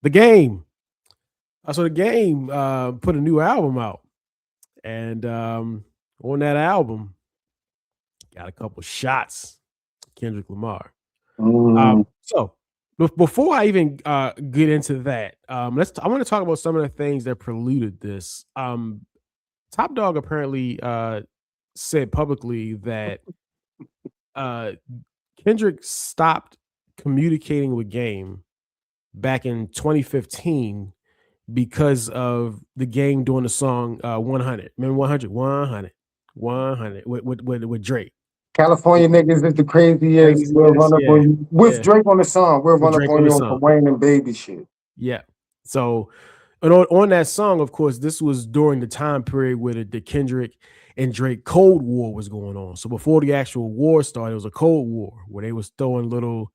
The Game. So the Game put a new album out, and on that album, got a couple shots. Kendrick Lamar. So before I even get into that, I want to talk about some of the things that preluded this. Top Dog apparently said publicly that Kendrick stopped communicating with Game back in 2015 because of the Game doing the song 100. Remember 100? 100 with Drake. California niggas is the craziest. We'll run up on you with Drake on the song. We'll run up on you on some Wayne and Baby shit. Yeah. So, and on that song, of course, this was during the time period where the Kendrick and Drake Cold War was going on. So before the actual war started, it was a Cold War where they was throwing little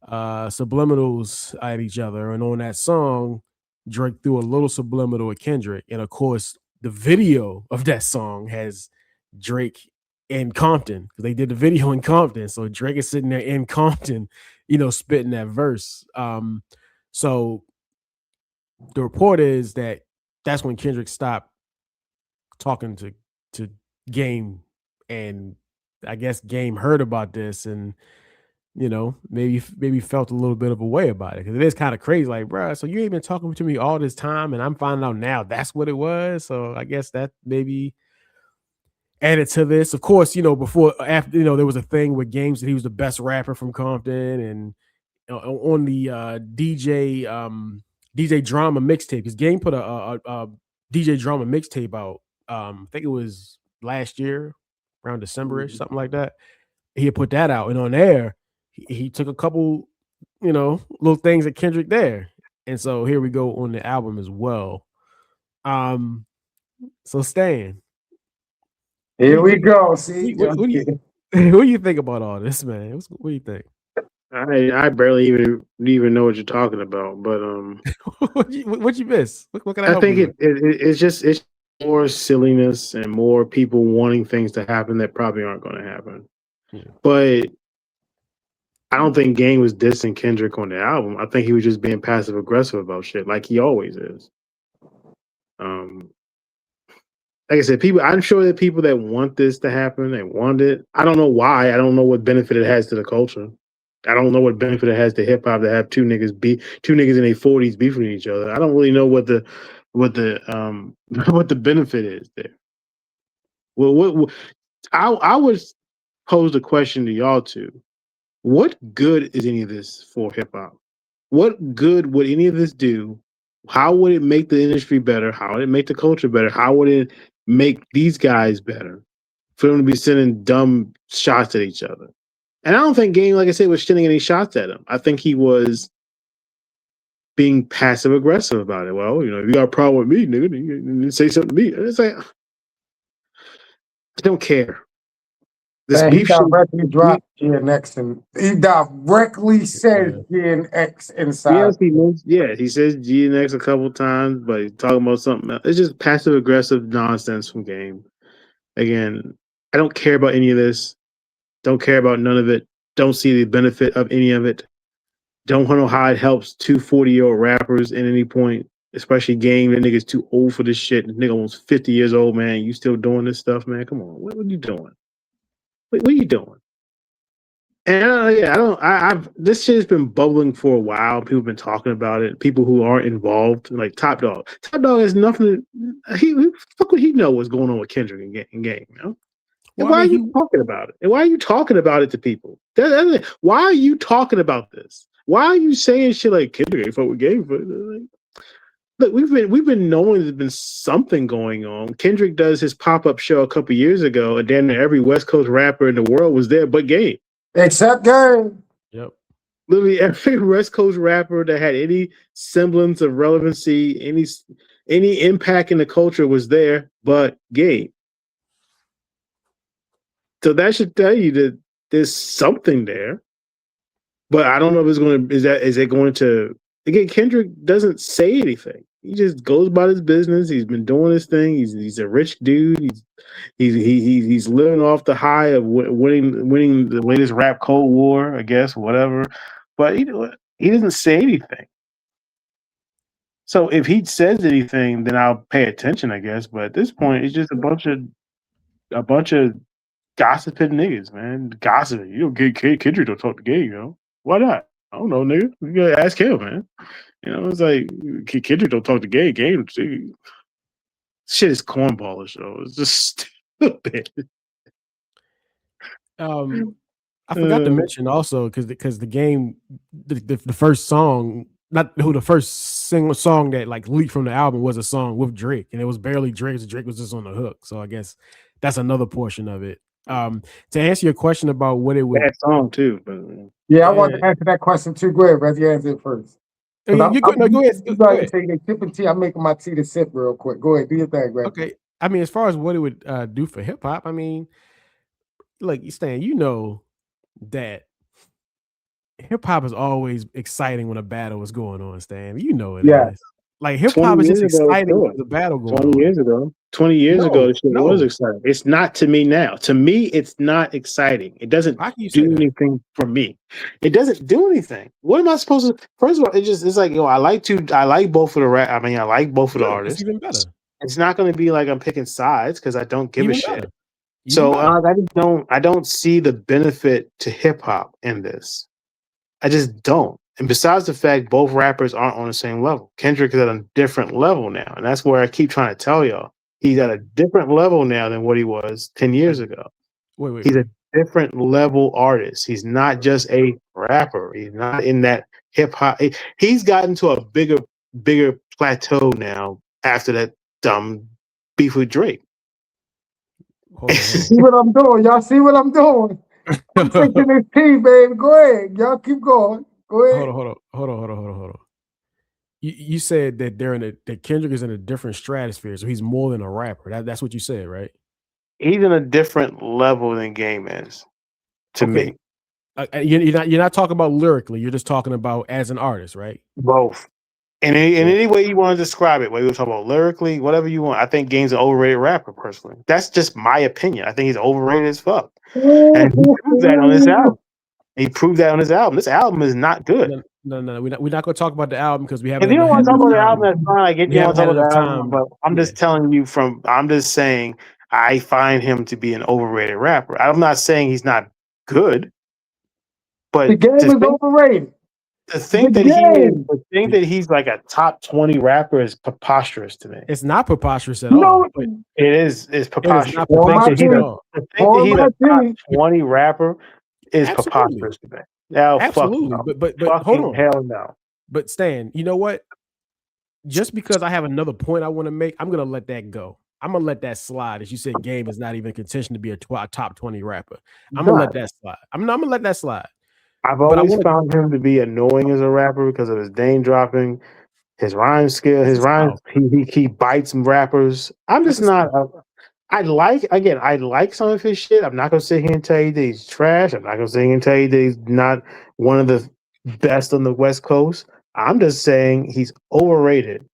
subliminals at each other. And on that song, Drake threw a little subliminal at Kendrick. And of course, the video of that song has Drake in Compton, because they did the video in Compton. So Drake is sitting there in Compton, spitting that verse. So the report is that that's when Kendrick stopped talking to Game, and I guess Game heard about this and maybe felt a little bit of a way about it, because it is kind of crazy. Like, bro, so you ain't been talking to me all this time, and I'm finding out now that's what it was. So I guess that maybe added to this. Of course, after there was a thing with Games that he was the best rapper from Compton, and on the DJ Drama mixtape, because Game put a DJ Drama mixtape out. I think it was last year around December-ish, something like that. He had put that out, and on there, he took a couple, little things at Kendrick there. And so here we go on the album as well. So Stan. Here we go. See, what do you think about all this, man? What do you think? I barely even know what you're talking about, but what you miss? What can I help think you it's more silliness and more people wanting things to happen that probably aren't going to happen. Yeah. But I don't think Game was dissing Kendrick on the album. I think he was just being passive aggressive about shit, like he always is. Like I said, I'm sure that people that want this to happen, they want it. I don't know why. I don't know what benefit it has to the culture. I don't know what benefit it has to hip hop to have two niggas in their 40s beefing each other. I don't really know what the what the benefit is there. Well, I would pose the question to y'all too. What good is any of this for hip hop? What good would any of this do? How would it make the industry better? How would it make the culture better? How would it make these guys better for them to be sending dumb shots at each other? And I don't think Game, like I said, was sending any shots at him. I think he was being passive aggressive about it. Well, if you got a problem with me, nigga, you say something to me. And it's like, I don't care. This he directly dropped GNX, and he directly says GNX inside. Yes, he says GNX a couple times, but he's talking about something else. It's just passive aggressive nonsense from Game. Again, I don't care about any of this. Don't care about none of it. Don't see the benefit of any of it. Don't know how it helps 2 40-year-old rappers at any point, especially Game. That nigga's too old for this shit. The nigga almost 50 years old, man. You still doing this stuff, man? Come on. What are you doing? What are you doing? And this shit has been bubbling for a while. People have been talking about it. People who aren't involved, like Top Dog. Top Dog has nothing. Fuck would he know what's going on with Kendrick and Game, And why are you talking about it? And why are you talking about it to people? Why are you talking about this? Why are you saying shit like Kendrick ain't fuck with Game? Look, we've been knowing there's been something going on. Kendrick does his pop-up show a couple years ago, and damn near every West Coast rapper in the world was there but Game. Except Game. Yep. Literally every West Coast rapper that had any semblance of relevancy, any impact in the culture was there but Game. So that should tell you that there's something there. But I don't know if it's going to, is it going to, again, Kendrick doesn't say anything. He just goes about his business. He's been doing his thing. He's a rich dude. He's living off the high of winning the latest rap Cold War, I guess, whatever. But he doesn't say anything. So if he says anything, then I'll pay attention, I guess. But at this point, it's just a bunch of gossiping niggas, man. Gossiping. You don't get Kendrick don't talk to gay, Why not? I don't know, nigga. You gotta ask him, man. It's like Kendrick don't talk to gay. Gay shit is cornballish, though. It's just stupid. I forgot to mention also because the game, the first song, not who the first single song that like leaked from the album was a song with Drake, and it was barely Drake. So Drake was just on the hook. So I guess that's another portion of it. To answer your question about what it would, that song too. But yeah, I want to answer that question too. Go ahead, Reggie, answer it first. You go ahead. Go ahead. Say sipping tea. I'm making my tea to sip real quick. Go ahead, do your thing, Reggie. Okay. I mean, as far as what it would do for hip hop, I mean, look, Stan, you know that hip hop is always exciting when a battle is going on, Stan. You know it is. Like hip hop is just exciting when the battle going on. 20 years ago, it was exciting. It's not to me now. To me, it's not exciting. It doesn't do anything for me. It doesn't do anything. What am I supposed to? First of all, it's like I like both of the rap. I mean, I like both of the artists. It's even better. It's not going to be like I'm picking sides because I don't give a shit. So I don't see the benefit to hip hop in this. I just don't. And besides the fact both rappers aren't on the same level, Kendrick is at a different level now, and that's where I keep trying to tell y'all he's at a different level now than what he was 10 years ago. He's a different level artist. He's not just a rapper. He's not in that hip hop. He's gotten to a bigger plateau now after that dumb beef with Drake. See what I'm doing? Y'all see what I'm doing? I'm taking this tea, baby. Go ahead. Y'all keep going. Go ahead. Hold on. You said that that Kendrick is in a different stratosphere, so he's more than a rapper. That's what you said, right? He's in a different level than Game is, to me. You're not talking about lyrically. You're just talking about as an artist, right? Both. In any way you want to describe it, whether you talk about lyrically, whatever you want, I think Game's an overrated rapper, personally. That's just my opinion. I think he's overrated as fuck. And he proved that on this album. This album is not good. No. We're not going to talk about the album because we haven't. If you don't want to talk about the album, that's fine. I get you want to talk about the album, but I'm just telling you I'm just saying I find him to be an overrated rapper. I'm not saying he's not good, but the Game is overrated. To think that he's like a top 20 rapper is preposterous to me. It's not preposterous at all. It is. It's preposterous. To think that he's a top 20 rapper is preposterous to me. Now, absolutely. But hold on. Hell no. But Stan, you know what? Just because I have another point I want to make, I'm gonna let that go. I'm gonna let that slide. As you said, Game is not even in contention to be a top 20 rapper. I'm gonna let that slide. I'm gonna let that slide. I've always found him to be annoying as a rapper because of his name dropping, his rhyme skill, his rhymes. He bites rappers. I'm just not. I like some of his shit. I'm not gonna sit here and tell you that he's trash. I'm not gonna sit here and tell you that he's not one of the best on the West Coast. I'm just saying he's overrated.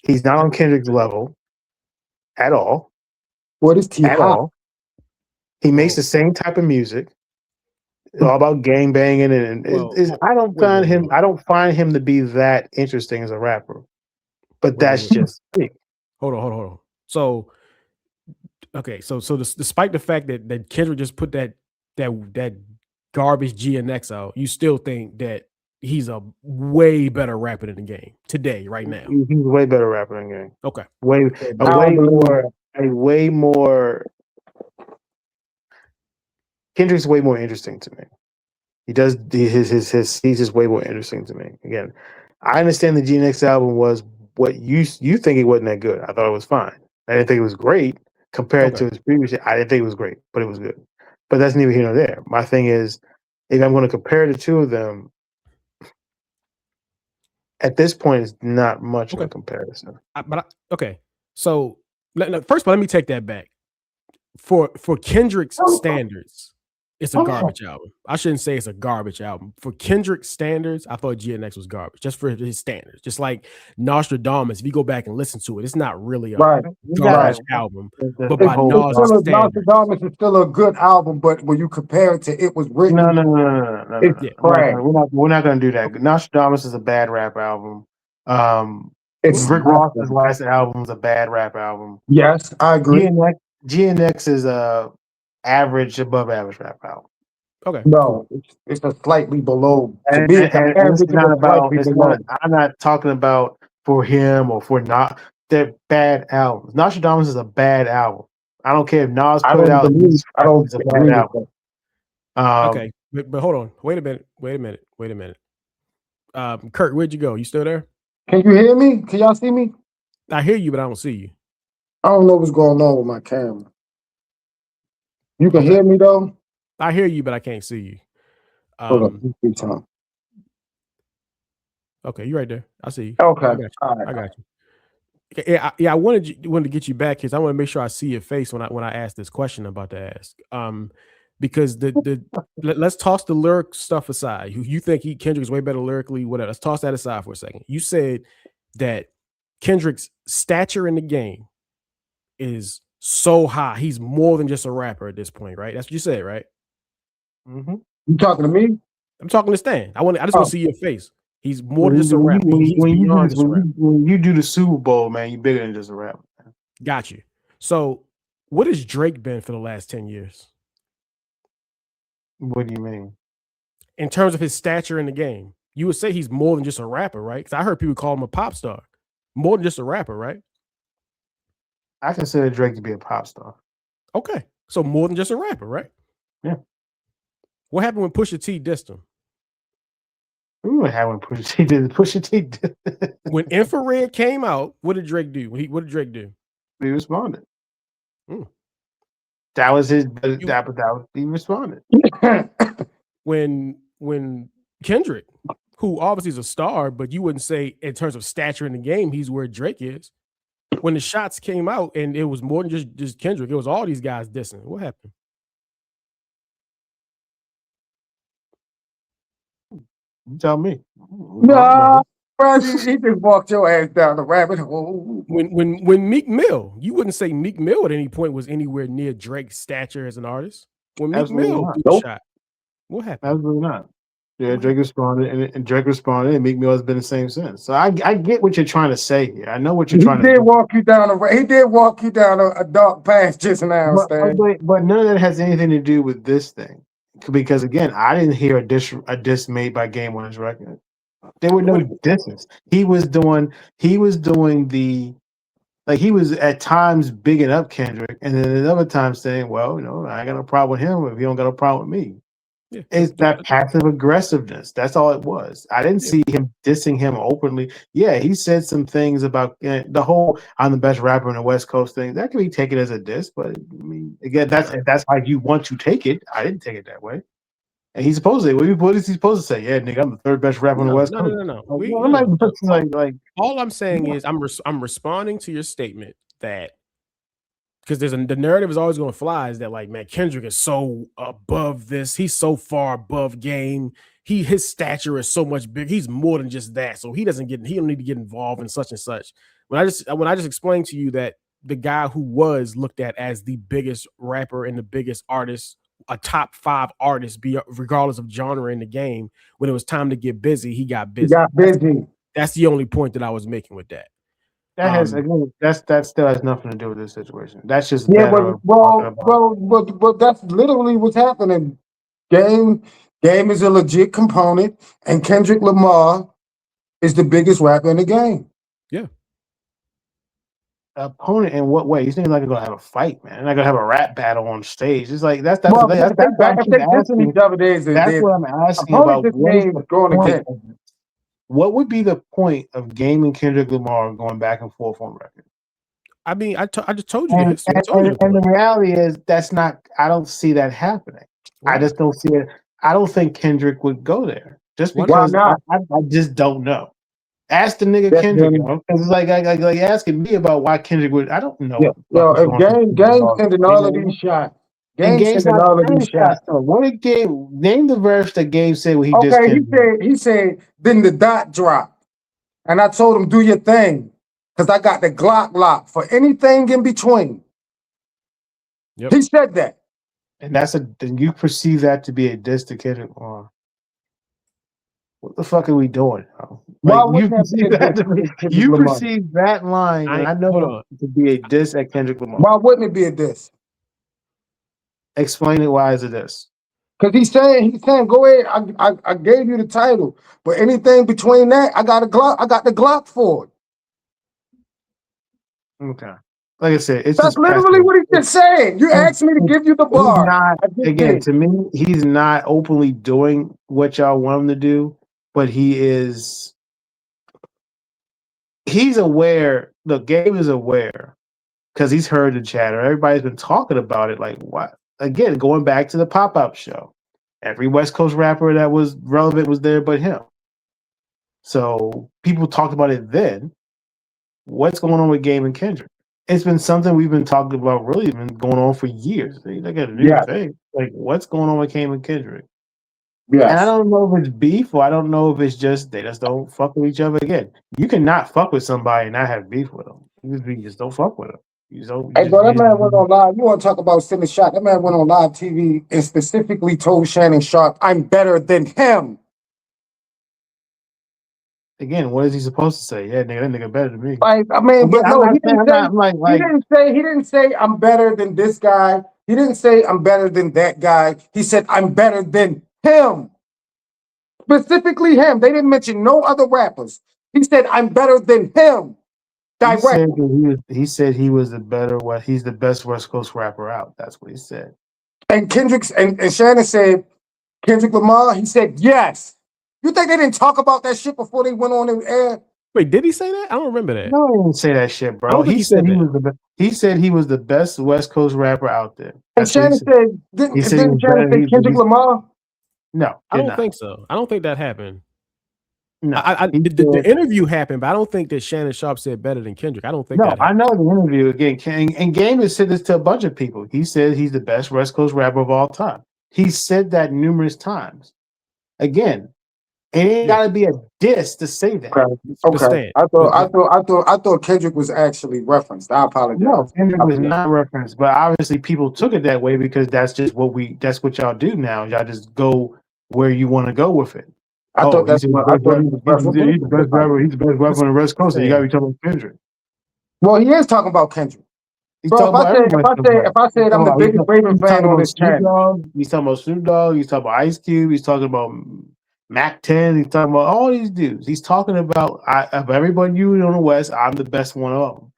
He's not on Kendrick's level at all. What is T-Hop? At all. He makes the same type of music. It's all about gang banging, and I don't find him to be that interesting as a rapper. But that's just me. Hold on. So, okay, so despite the fact that Kendrick just put that garbage GNX out, you still think that he's a way better rapper than the Game today, right now? He's a way better rapper than the Game. Okay, way more. Kendrick's way more interesting to me. He's just way more interesting to me. Again, I understand the GNX album was what you think it wasn't that good. I thought it was fine. I didn't think it was great compared to his previous. I didn't think it was great, but it was good. But that's neither here nor there. My thing is, if I'm going to compare the two of them, at this point, it's not much of a comparison. So first of all, let me take that back. For Kendrick's standards, it's a garbage album. I shouldn't say it's a garbage album. For Kendrick's standards, I thought GNX was garbage, just for his standards. Just like Nostradamus, if you go back and listen to it, it's not really a garbage album. But by Nostradamus is still a good album, but when you compare it to It Was Written, no. We're not going to do that. Nostradamus is a bad rap album. Rick Ross's last album was a bad rap album. Yes, I agree. GNX is a average, above average rap album. Okay, no, cool. It's a slightly below. To And, me, it's an average. it's not about. It's not. I'm not talking about for him or for not. They're bad albums. Nostradamus is a bad album. I don't care if Nas put it out. I don't it's a bad album. Okay, but hold on. Wait a minute. Kurt, where'd you go? You still there? Can you hear me? Can y'all see me? I hear you, but I don't see you. I don't know what's going on with my camera. You can hear me though? I hear you, but I can't see you. Hold on. Okay, you're right there. I see you. Okay. I got you. Yeah, I wanted to get you back because I want to make sure I see your face when I ask this question I'm about to ask. Because let's toss the lyric stuff aside. You think Kendrick is way better lyrically, whatever. Let's toss that aside for a second. You said that Kendrick's stature in the game is so high. He's more than just a rapper at this point, right? That's what you said, right? Mm-hmm. You talking to me? I'm talking to Stan. I just want to see your face. He's more than just a rapper. He's beyond just a rapper. When you do the Super Bowl, man, you're bigger than just a rapper. Man. Got you. So what has Drake been for the last 10 years? What do you mean? In terms of his stature in the game, you would say he's more than just a rapper, right? Because I heard people call him a pop star. More than just a rapper, right? I consider Drake to be a pop star. Okay. So more than just a rapper, right? Yeah. What happened when Pusha T dissed him? What happened when Pusha T did? When Infrared came out, what did Drake do? What did Drake do? He responded. That was his. He responded. When Kendrick, who obviously is a star, but you wouldn't say in terms of stature in the game, he's where Drake is. When the shots came out and it was more than just Kendrick, it was all these guys dissing. What happened? You tell me. No, bro, he just walked your ass down the rabbit hole. When Meek Mill, you wouldn't say Meek Mill at any point was anywhere near Drake's stature as an artist. When Meek Mill threw the shot, what happened? Absolutely not. Yeah, Drake responded, and Drake responded, and Meek Mill has been the same since. So I get what you're trying to say here. I know what you're trying to do. He did walk you down a dark path just now, Stan. But none of that has anything to do with this thing. Because again, I didn't hear a diss made by Game on his record. There were no disses. He was doing the he was at times bigging up Kendrick, and then at other times saying, "Well, I ain't got no problem with him if he don't got no problem with me." Yeah, it's that passive aggressiveness. That's all it was. I didn't see him dissing him openly. Yeah, he said some things about the whole "I'm the best rapper in the West Coast" thing. That can be taken as a diss, but I mean, again, that's how you want to take it. I didn't take it that way. And he's supposed to. What is he supposed to say? Yeah, nigga, I'm the third best rapper in the West Coast. No. All I'm saying is I'm responding to your statement that because the narrative is always going to fly is that man, Kendrick is so above this. He's so far above game. His stature is so much bigger. He's more than just that. So he don't need to get involved in such and such. When I just explained to you that the guy who was looked at as the biggest rapper and the biggest artist, a top 5 artist, regardless of genre in the game, when it was time to get busy, he got busy. That's the only point that I was making with that. That still has nothing to do with this situation. That's just but that's literally what's happening. Game is a legit component, and Kendrick Lamar is the biggest rapper in the game. Yeah. Opponent in what way? You think like gonna have a fight, man? Not gonna have a rap battle on stage. It's like that's what I'm asking. That's what I'm asking about. What would be the point of Game and Kendrick Lamar going back and forth on record? I mean, I just told you this. And the reality is that's not. I don't see that happening. Right. I just don't see it. I don't think Kendrick would go there just because I just don't know. Ask the nigga Kendrick. It's like asking me about why Kendrick would. I don't know. If Game sending all of these shots. Game's sending all of these shots. What did Game name the verse that Game said when he just he said then the dot drop, and I told him do your thing because I got the Glock lock for anything in between. Yep. He said that, and then you perceive that to be a diss to Kendrick Lamar. what the fuck are we doing? Why Like wouldn't that be a diss against Kendrick you Lamar? perceive that line, and I know it to be a diss at Kendrick Lamar. Why wouldn't it be a diss? Explain it. Why is it this? Because he's saying, go ahead. I gave you the title, but anything between that, I got the Glock for it. Okay. Like I said, it's That's just literally what he's just saying. You asked me to give you the bar. Not, again, to me, he's not openly doing what y'all want him to do, but he's aware. Look, Gabe is aware because he's heard the chatter. Everybody's been talking about it. Like, what? Again, going back to the pop-up show, every West Coast rapper that was relevant was there but him. So people talked about it then. What's going on with Gabe and Kendrick? It's been something we've been talking about, really been going on for years. They got a new thing. Like, what's going on with Gabe and Kendrick? Yeah. And I don't know if it's beef or I don't know if it's just they just don't fuck with each other. Again, you cannot fuck with somebody and not have beef with them. You just don't fuck with them. Hey, bro, that man went on live. You want to talk about sending shot? That man went on live TV and specifically told Shannon Sharp, "I'm better than him." Again, what is he supposed to say? Yeah, nigga, that nigga better than me. Like, I mean, but no, he didn't say I'm better than this guy. He didn't say I'm better than that guy. He said I'm better than him. Specifically him. They didn't mention no other rappers. He said I'm better than him. He said he was the better. He's the best West Coast rapper out. That's what he said. And Kendrick and Shannon said Kendrick Lamar. He said yes. You think they didn't talk about that shit before they went on the air? Wait, did he say that? I don't remember that. No, he didn't say that shit, bro. He said he was the best West Coast rapper out there. That's and Shannon said, didn't Shannon say Kendrick Lamar? No, I don't think so. I don't think that happened. No, the interview happened, but I don't think that Shannon Sharp said better than Kendrick. I don't think that happened. I know the interview again. And Game has said this to a bunch of people. He said he's the best West Coast rapper of all time. He said that numerous times. Again, it ain't gotta be a diss to say that. Okay. I thought Kendrick was actually referenced. I apologize. No, Kendrick was not referenced, but obviously people took it that way because that's just that's what y'all do now. Y'all just go where you want to go with it. I thought that's what I thought he was he's the best rapper. He's the best rapper on the West Coast. So you gotta be talking about Kendrick. Well, he is talking about Kendrick. Bro, if I said I'm the biggest Raven fan on this channel. He's talking about Snoop Dogg, he's talking about Ice Cube, he's talking about Mac 10, he's talking about all these dudes. He's talking about of everybody you on the West, I'm the best one of them.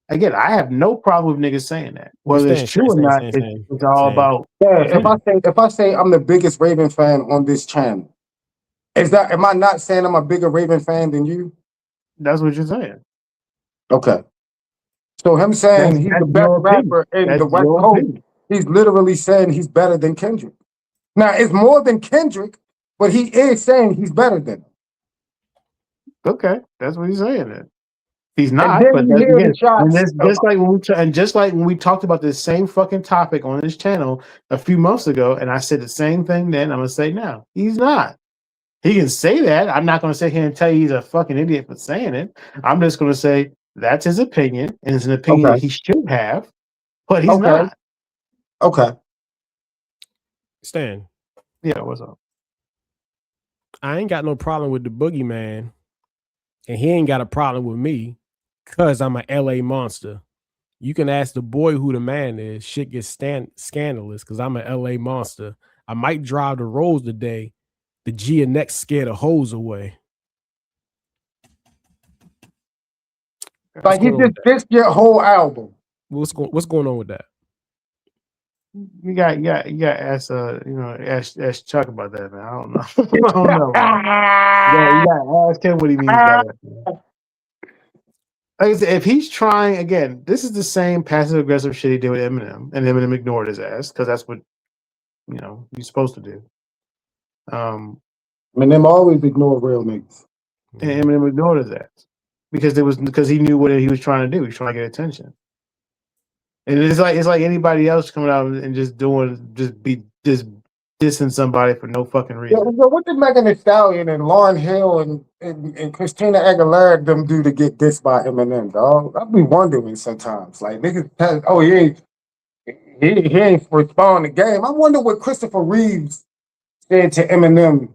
Again, I have no problem with niggas saying that. Whether it's true or not, it's all about. Yeah, if I say I'm the biggest Raven fan on this channel, am I not saying I'm a bigger Raven fan than you? That's what you're saying. Okay. So him saying he's the best rapper in the West Coast, he's literally saying he's better than Kendrick. Now, it's more than Kendrick, but he is saying he's better than him. Okay, that's what he's saying then. He's not, but again, just like when we talked about this same fucking topic on this channel a few months ago, and I said the same thing then, I'm gonna say now. He's not. He can say that. I'm not gonna sit here and tell you he's a fucking idiot for saying it. I'm just gonna say that's his opinion, and it's an opinion that he should have, but he's not. Okay. Stan. Yeah, what's up? I ain't got no problem with the boogeyman, and he ain't got a problem with me because I'm an LA monster. You can ask the boy who the man is. Shit gets scandalous because I'm an LA monster. I might drive the roads today. The G and next scare the hoes away. Like he just dissed your whole album. What's going on with that? You got ask Chuck about that, man. I don't know. I don't know. Yeah, you got ask him what he means by that. Man. Like I said, if he's trying again, this is the same passive aggressive shit he did with Eminem, and Eminem ignored his ass because that's what you're supposed to do. Eminem always ignore real niggas. And Eminem ignored his ass because he knew what he was trying to do. He was trying to get attention. And it's like anybody else coming out and just dissing somebody for no fucking reason. Yeah, what did Megan Thee Stallion and Lauryn Hill and Christina Aguilera them do to get dissed by Eminem, dog? I be wondering sometimes. Like niggas, he ain't responding to game. I wonder what Christopher Reeves said to Eminem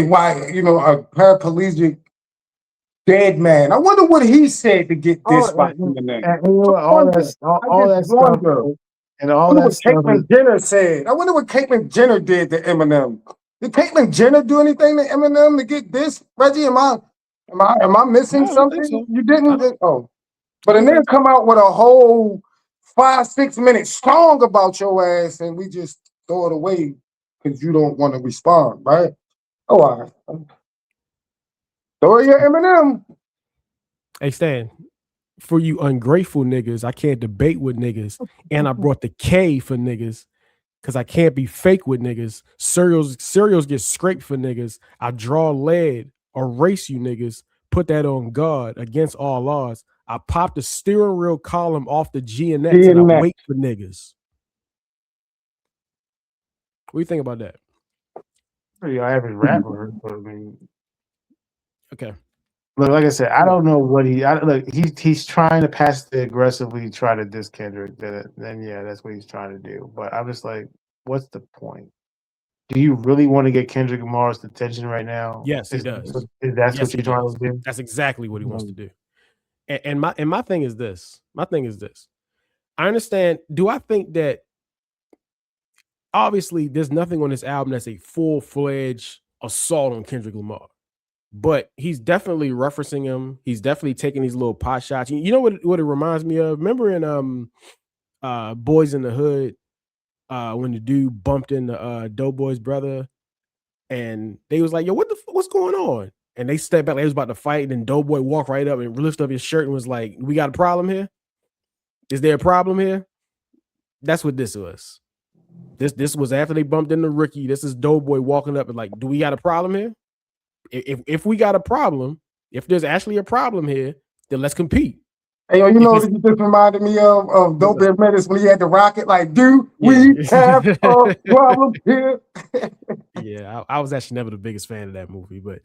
why, you know, a paraplegic dead man. I wonder what he said to get this by Eminem. And you know, all that stuff, and I all wonder that what stuff is. Caitlyn Jenner said. I wonder what Caitlyn Jenner did to Eminem. Did Caitlyn Jenner do anything to Eminem to get this? Reggie, am I missing I don't think something? so. You didn't? Oh, but I and don't then think so. come out with a whole 5-6 minute song about your ass, and we just throw it away because you don't want to respond, right? Oh, all right. Throw your Eminem. Hey Stan, for you ungrateful niggas, I can't debate with niggas, and I brought the K for niggas because I can't be fake with niggas. Cereals get scraped for niggas. I draw lead, erase you niggas, put that on guard against all odds. I pop the steering wheel column off the GNX and I wait for niggas. What do you think about that? Pretty average rapper, but I mean, Okay. look, like I said, I don't know what he's trying to passively aggressively try to diss Kendrick. Then yeah, that's what he's trying to do. But I'm just like, what's the point? Do you really want to get Kendrick Lamar's attention right now? Yes, he does. Is that Yes, what you're trying to do? That's exactly what he wants to do. And my thing is this. My thing is this. I understand. Do I think that obviously there's nothing on this album that's a full-fledged assault on Kendrick Lamar, but he's definitely referencing him. He's definitely taking these little pot shots. You know what it reminds me of? Remember in Boys in the Hood, when the dude bumped into Doughboy's brother, and they was like, "Yo, what's going on?" And they stepped back, like they was about to fight, and then Doughboy walked right up and lifted up his shirt and was like, "We got a problem here? Is there a problem here?" That's what this was. This was after they bumped into Rookie. This is Doughboy walking up and like, "Do we got a problem here? If we got a problem, if there's actually a problem here, then let's compete." Hey, yo, you know what you just reminded me of Dope Bear Menace when he had the rocket, like, do we have a problem here? Yeah, I was actually never the biggest fan of that movie, but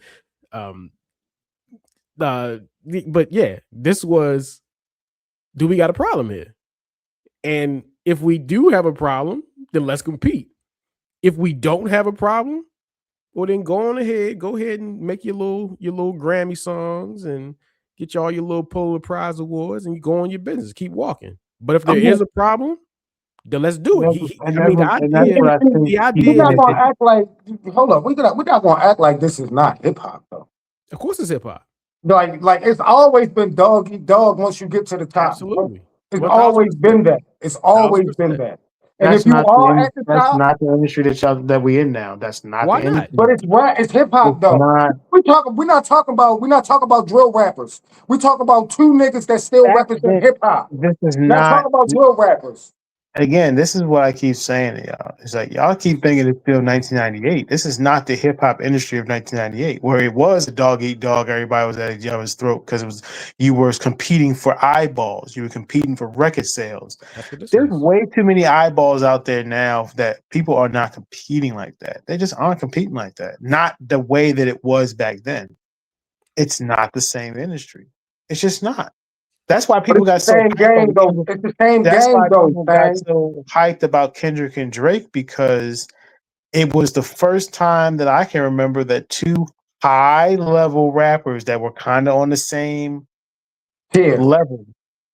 yeah, this was, do we got a problem here? And if we do have a problem, then let's compete. If we don't have a problem, well then go ahead and make your little Grammy songs and get all your little Pulitzer Prize awards and you go on your business, keep walking. But if there is a problem, then let's do it. The idea. We're not gonna act like. Hold up, we're not gonna act like this is not hip hop though. Of course, it's hip hop. Like it's always been dog eat dog once you get to the top. Absolutely, it's always been that. It's always been that. And that's if you are at the top, that's not the industry that we in now. That's not why the industry. not? But it's rap. It's hip hop though. We're not talking about drill rappers. We talk about two niggas that still represent hip hop. This is not talking about drill rappers. Again, this is what I keep saying to y'all. It's like y'all keep thinking it's still 1998. This is not the hip hop industry of 1998, where it was a dog eat dog. Everybody was at each other's throat because you were competing for eyeballs. You were competing for record sales. There's way too many eyeballs out there now that people are not competing like that. They just aren't competing like that. Not the way that it was back then. It's not the same industry. It's just not. That's why people got so hyped. It's the same game, though. People got so hyped about Kendrick and Drake because it was the first time that I can remember that two high-level rappers that were kind of on the same level,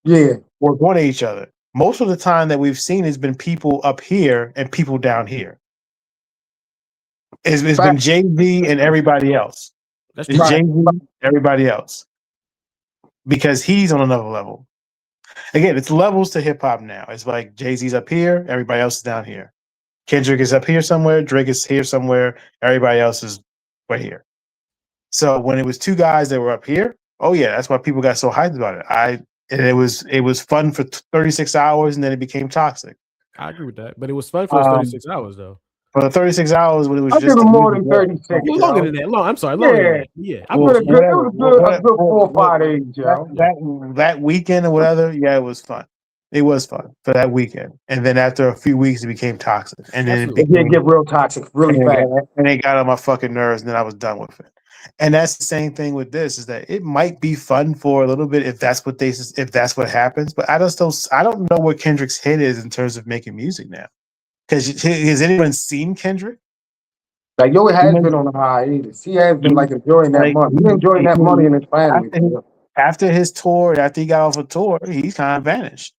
were going at each other. Most of the time that we've seen has been people up here and people down here. It's been Jay-Z and everybody else. It's Jay-Z, everybody else, because he's on another level. Again, it's levels to hip hop now. It's like Jay-Z's up here, everybody else is down here. Kendrick is up here somewhere, Drake is here somewhere, everybody else is right here. So when it was two guys that were up here, oh yeah, that's why people got so hyped about it. It was fun for 36 hours and then it became toxic. I agree with that, but it was fun for 36 hours though. For the 36 hours when it was just more than 36. Longer than that. I'm sorry, longer than that. Yeah. It was a good 4 or 5 days, that weekend or whatever, yeah, it was fun. It was fun for that weekend. And then after a few weeks, it became toxic. And then it did get real toxic really fast. And it got on my fucking nerves, and then I was done with it. And that's the same thing with this, is that it might be fun for a little bit if that's what happens. But I don't know what Kendrick's hit is in terms of making music now. Because has anyone seen Kendrick? Like, yo, it has been on a hiatus. He has been like enjoying that money. He's enjoying that money in his family. After his tour, after he got off a tour, he's kind of vanished.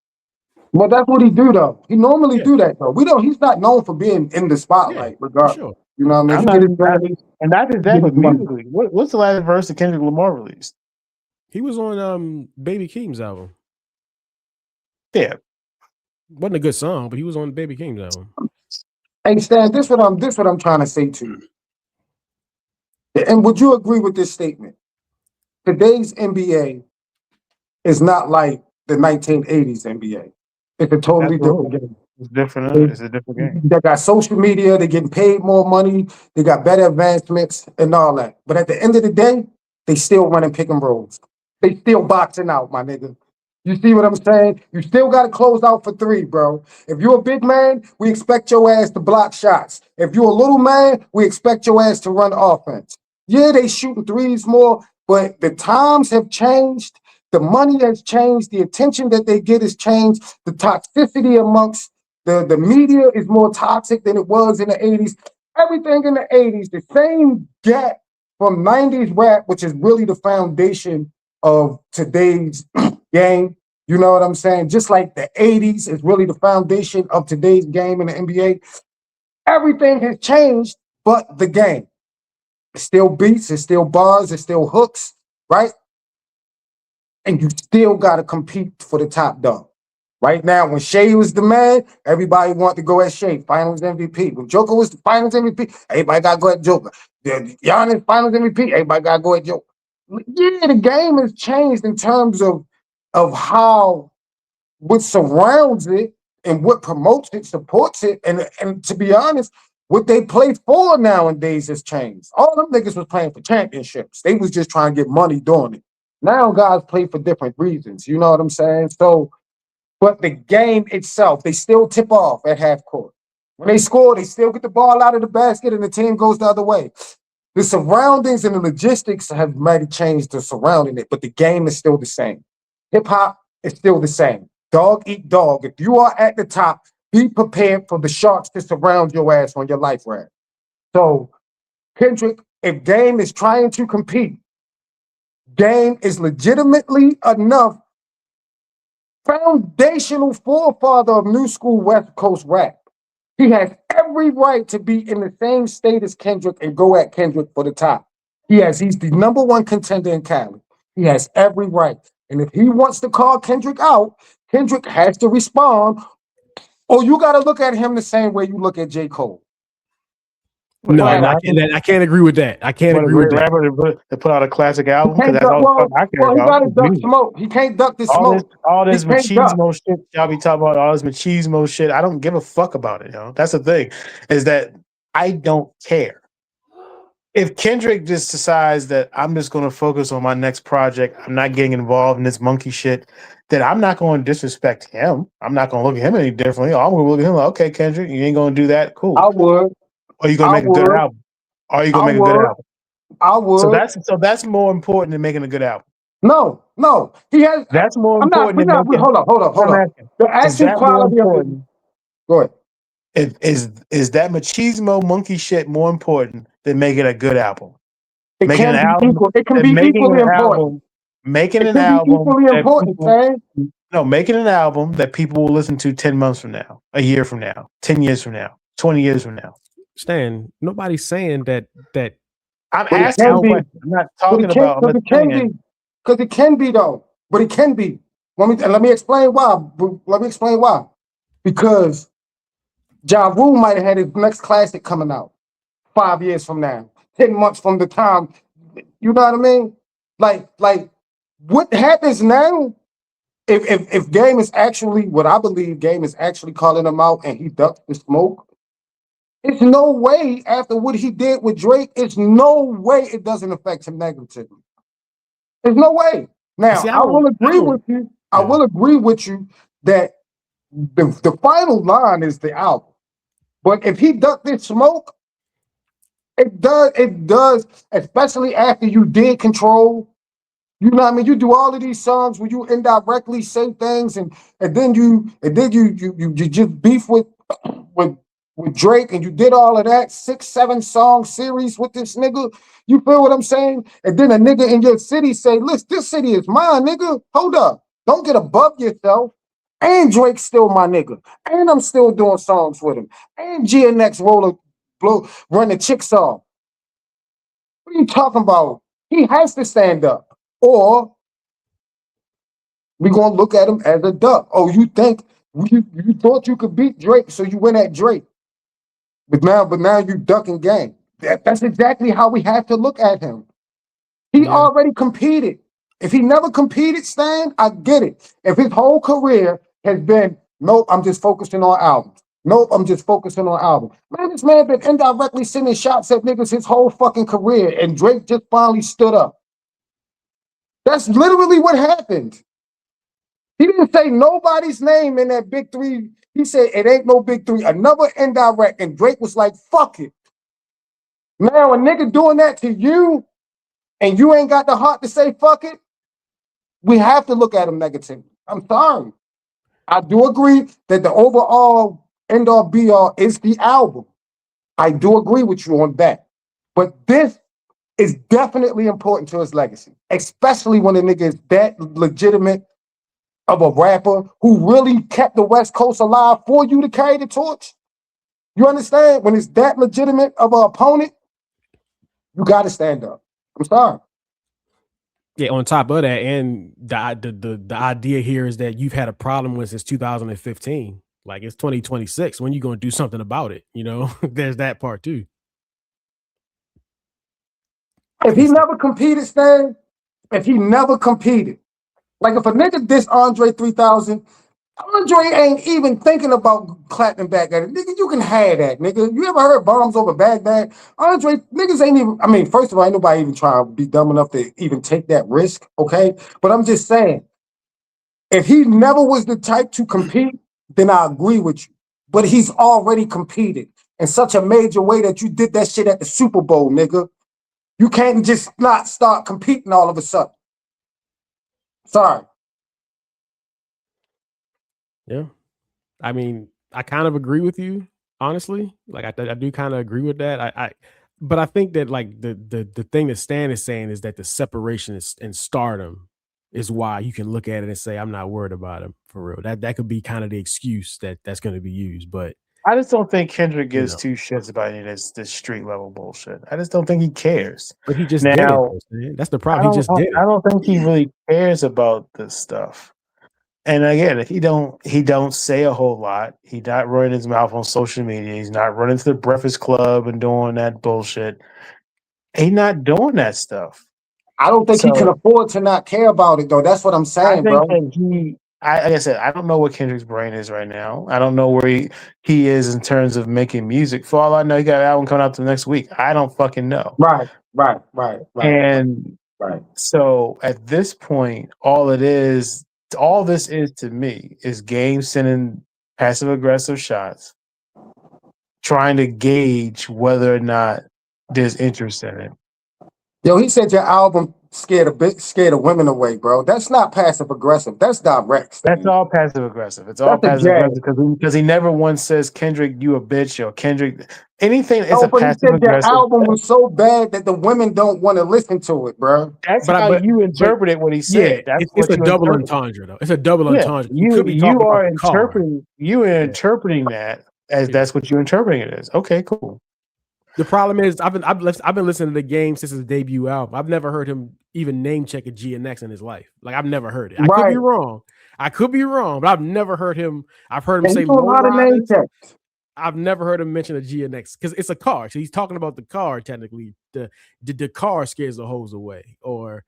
Well, that's what he do though. He normally do that though. He's not known for being in the spotlight, regardless. Sure. You know what I mean? And that's exactly musically. What's the last verse that Kendrick Lamar released? He was on Baby Keem's album. Yeah. Wasn't a good song, but he was on Baby Keem's album. Hey Stan, this what I'm trying to say to you. And would you agree with this statement? Today's NBA is not like the 1980s NBA. It's a totally different game. It's different. It's a different game. They got social media. They're getting paid more money. They got better advancements and all that. But at the end of the day, they still running pick and rolls. They still boxing out, my nigga. You see what I'm saying? You still got to close out for three, bro. If you're a big man, we expect your ass to block shots. If you're a little man, we expect your ass to run offense. Yeah, they shooting threes more, but the times have changed. The money has changed. The attention that they get has changed. The toxicity amongst the media is more toxic than it was in the 80s. Everything in the 80s, the same gap from 90s rap, which is really the foundation of today's game. You know what I'm saying? Just like the 80s is really the foundation of today's game in the NBA. Everything has changed but the game. It's still beats, it's still bars, it's still hooks, right? And you still got to compete for the top dog. Right now, when Shea was the man, everybody wanted to go at Shea, Finals MVP. When Joker was the Finals MVP, everybody got to go at Joker. Giannis Finals MVP, everybody got to go at Joker. Yeah, the game has changed in terms of how what surrounds it and what promotes it, supports it, and to be honest, what they play for nowadays has changed. All them niggas was playing for championships. They was just trying to get money doing it. Now guys play for different reasons. You know what I'm saying? So, but the game itself, they still tip off at half court. When they score, they still get the ball out of the basket and the team goes the other way. The surroundings and the logistics have mighty changed the surrounding it, but the game is still the same. Hip hop is still the same. Dog eat dog. If you are at the top, be prepared for the sharks to surround your ass on your life raft. So, Kendrick, if Game is trying to compete, Game is legitimately enough foundational forefather of new school West Coast rap. He has every right to be in the same state as Kendrick and go at Kendrick for the top. He's the number one contender in Cali. He has every right. And if he wants to call Kendrick out, Kendrick has to respond, or you got to look at him the same way you look at J. Cole. No, I can't agree with that. I can't agree with that. Rapper to put out a classic album because that's all I care about. He got to duck smoke. He can't duck the smoke. All this machismo shit y'all be talking about. All this machismo shit. I don't give a fuck about it. That's the thing, is that I don't care. If Kendrick just decides that I'm just going to focus on my next project, I'm not getting involved in this monkey shit, then I'm not going to disrespect him. I'm not going to look at him any differently. I'm going to look at him like, okay, Kendrick, you ain't going to do that. Cool. I would. Are you going to make a good album? Are you going to make a good album? I would. So that's more important than making a good album. No. He has. That's more important than making. Hold up. The actual quality of it. Go ahead. Is that machismo monkey shit more important than making a good album? It can be equal. It can be equally important. Making an album making an album that people will listen to 10 months from now, a year from now, 10 years from now, 20 years from now. Stan, nobody's saying that. I'm asking a question. I'm not talking about. Because it can be though. But it can be. Let me explain why. Because Ja Rule might have had his next classic coming out 5 years from now, 10 months from the time. You know what I mean? Like what happens now? If Game is actually, what I believe Game is actually calling him out and he ducks the smoke, it's no way after what he did with Drake, it's no way it doesn't affect him negatively. There's no way. Now, I will agree with you. I will agree with you that the final line is the album. But if he ducked this smoke, it does, especially after you did Control. You know what I mean? You do all of these songs where you indirectly say things and then you just beef with with Drake and you did all of that 6-7 song series with this nigga, you feel what I'm saying? And then a nigga in your city say, listen, this city is mine, nigga. Hold up. Don't get above yourself. And Drake's still my nigga. And I'm still doing songs with him. And GNX run the chicks off. What are you talking about? He has to stand up. Or we're gonna look at him as a duck. Oh, you think you thought you could beat Drake, so you went at Drake. But now you ducking game. That's exactly how we have to look at him. He already competed. If he never competed, Stan, I get it. If his whole career has been, nope, I'm just focusing on albums. Nope, I'm just focusing on albums. Man, this man been indirectly sending shots at niggas his whole fucking career, and Drake just finally stood up. That's literally what happened. He didn't say nobody's name in that big three. He said it ain't no big three. Another indirect, and Drake was like, fuck it. Now a nigga doing that to you, and you ain't got the heart to say fuck it, we have to look at him negatively. I'm sorry. I do agree that the overall end-all be-all is the album. I do agree with you on that. But this is definitely important to his legacy, especially when a nigga is that legitimate of a rapper who really kept the West Coast alive for you to carry the torch. You understand? When it's that legitimate of an opponent, you got to stand up. I'm sorry. Yeah, on top of that, and the idea here is that you've had a problem with since 2015. Like, it's 2026. When you going to do something about it? You know, there's that part too. If he never competed, Stan, if he never competed, like if a nigga diss Andre 3000, Andre ain't even thinking about clapping back at it. Nigga, you can have that, nigga. You ever heard bombs over Baghdad? Andre, niggas ain't even, I mean, first of all, ain't nobody even trying to be dumb enough to even take that risk, okay? But I'm just saying, if he never was the type to compete, then I agree with you. But he's already competed in such a major way that you did that shit at the Super Bowl, nigga. You can't just not start competing all of a sudden. Sorry. Yeah. I mean, I kind of agree with you, honestly. Like, I do kind of agree with that. But I think that, like, the thing that Stan is saying is that the separation in stardom is why you can look at it and say, I'm not worried about him for real. That could be kind of the excuse that's going to be used. But I just don't think Kendrick gives know. two shits about any of this street level bullshit. I just don't think he cares. But he just did it, though, man. That's the problem. He just did it. I don't think he really cares about this stuff. And again, he don't say a whole lot. He's not running his mouth on social media. He's not running to the Breakfast Club and doing that bullshit. He's not doing that stuff. I don't think he can afford to not care about it, though. That's what I'm saying, bro. Like I said, I don't know what Kendrick's brain is right now. I don't know where he is in terms of making music. For all I know, he got an album coming out the next week. I don't fucking know. Right. And so at this point, all this is to me is Game sending passive aggressive shots, trying to gauge whether or not there's interest in it. Yo, he said your album scared of women away, bro. That's not passive aggressive. That's direct. That's all passive aggressive. It's all passive aggressive because he never once says, Kendrick, you a bitch, or Kendrick anything. It's a passive aggressive. Your album was so bad that the women don't want to listen to it, bro. That's how you interpreted what he said. Yeah, it's a double entendre, though. It's a double entendre. You are interpreting that as that's what you're interpreting it as. Okay, cool. The problem is I've been listening to the Game since his debut album. I've never heard him even name check a GNX in his life. Like, I've never heard it. I could be wrong, but I've never heard him. I've heard him say low riders. I've never heard him mention a GNX because it's a car. So he's talking about the car technically. The car scares the hoes away, or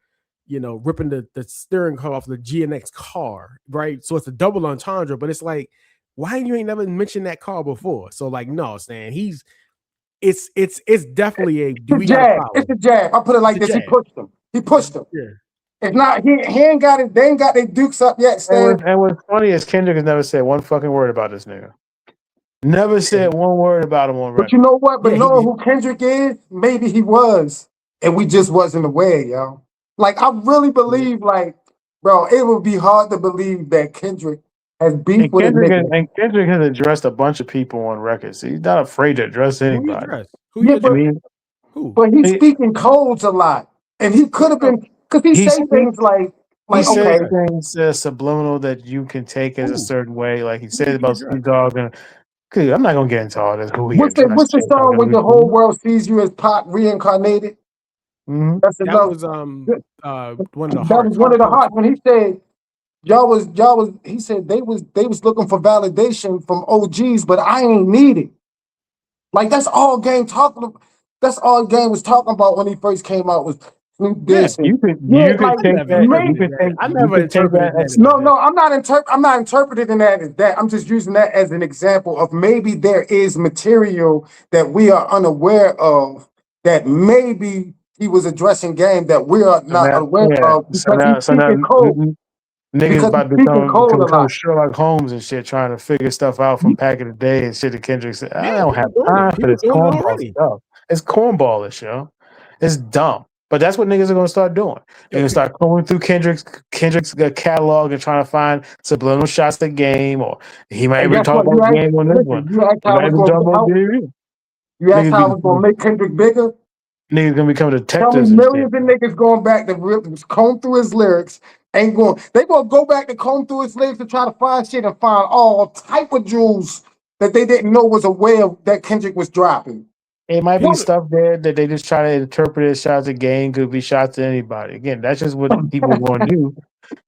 ripping the steering column off the GNX car, right? So it's a double entendre, but it's like, why you ain't never mentioned that car before? So, like, no, Stan, it's definitely a jab. It's a jab. I put it like this. Jab. He pushed him. Yeah. It's not. He ain't got it. They ain't got their dukes up yet. Stan. And what's funny is Kendrick has never said one fucking word about this nigga. Never said one word about him on record. But you know what? But knowing who Kendrick is, maybe he was, and we just wasn't aware, yo. Like, I really believe, like, bro, it would be hard to believe that Kendrick has beef with a nigga. And Kendrick has addressed a bunch of people on records. He's not afraid to address anybody. Who you address? Who? But he's speaking codes a lot, and he could have been because he say things like says things subliminal that you can take as a certain way. Like he said about Snoop Dogg, and I'm not gonna get into all this. What's the song when the whole world sees you as Pac reincarnated? Mm-hmm. That was one of the That was one of the hearts when he said he said they was looking for validation from OGs, but I ain't need it. Like that's all Game was talking about when he first came out was Snoop this. You could take that. I never interpreted that. No, I'm not interpreting that as that. I'm just using that as an example of maybe there is material that we are unaware of that maybe he was addressing Game that we are not aware of because he's speaking code. Niggas about to become Sherlock Holmes and shit, trying to figure stuff out from back in the day and shit. That Kendrick said, "I don't have time for this cornball stuff. It's cornballish, yo. It's dumb." But that's what niggas are gonna start doing. They're gonna start going through Kendrick's catalog and trying to find subliminal shots at Game, or he might even talk about Game on this one. You asked how I was gonna make Kendrick bigger. Niggas gonna become detectives. Millions of niggas going back to comb through his lyrics. They gonna go back to comb through his lyrics to try to find shit and find all type of jewels that they didn't know was aware of that Kendrick was dropping. It might be stuff there that they just try to interpret as shots at Game, could be shots at anybody. Again, that's just what people want to do.